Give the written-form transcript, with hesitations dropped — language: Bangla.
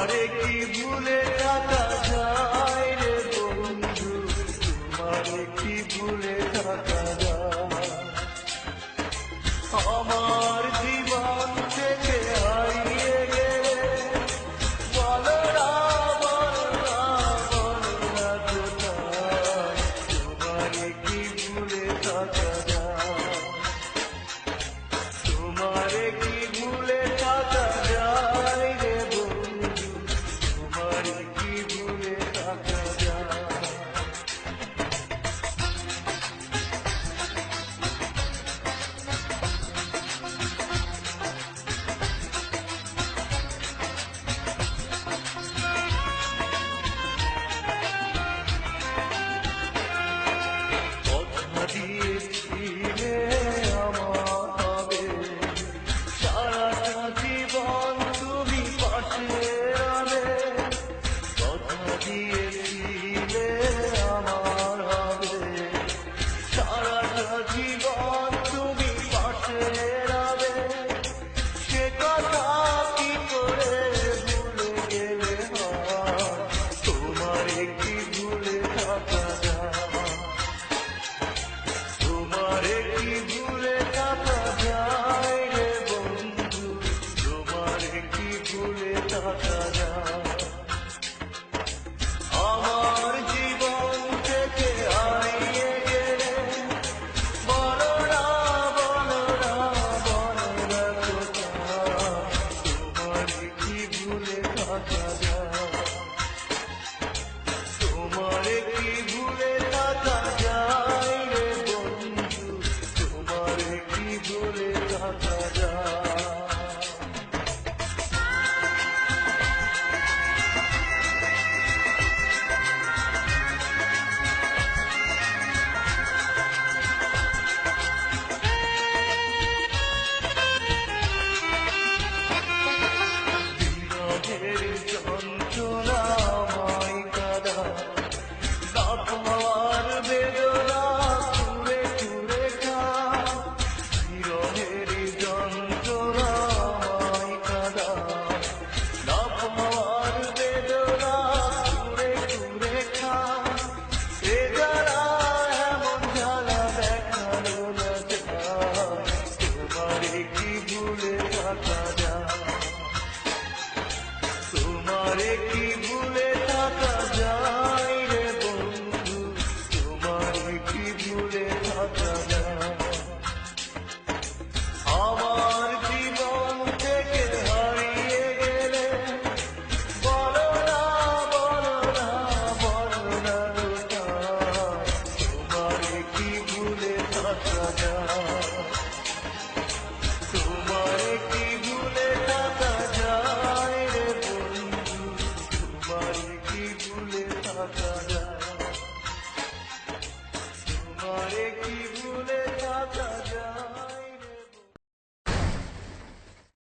তোমারে কি ভুলে থাকা যায় রে বন্ধু, তোমারে কি ভুলে থাকা যায়? আমার জীবন থেকে হারিয়ে গেলে বলো না, বলো না, বলো না কোথায়, তোমারে কি ভুলে থাকা যায়? তোমারে কি ভুলে থাকা যায় রে বন্ধু, তোমারে কি ভুলে থাকা যায়? কথা দিয়েছিলে আমার হবে, সারাটা জীবন তুমি পাশে রবে। কথা দিয়েছিলে আমার হবে, সারাটা জীবন তুমি পাশে রবে। সে কথা কি করে ভুলে গেলে হয়, তোমারে কি ভুলে থাকা যায়? তোমারে কি ভুলে থাকা যায় রে বন্ধু, তোমারে কি ভুলে থাকা যায়? আমার জীবন থেকে হারিয়ে গেলে বলো না, বলো না, বলো না কোথায়, তোমারে কি ভুলে থাকা যায়? তোমারে কি ভুলে থাকা যায় রে বন্ধু, তোমারে কি ভুলে থাকা যায়? বিরহের যন্ত্রণাময় কাদায় না পাওয়ার বেদনা কুরে কুরে খায়। বিরহের যন্ত্রণাময় কাদায় না পাওয়ার বেদনা কুরে কুরে খায়। এ জ্বালা এমন জ্বালা দেখানো না যায়, তোমারে কি ভুলে থাকা যায়? তোমারে কি ভুলে থাকা যায় রে বন্ধু, তোমারে কি ভুলে থাকা যায়? আমার জীবন থেকে হারিয়ে গেলে বলো না, বলো না, বলো না কোথায়, তোমারে কি ভুলে থাকা যায়?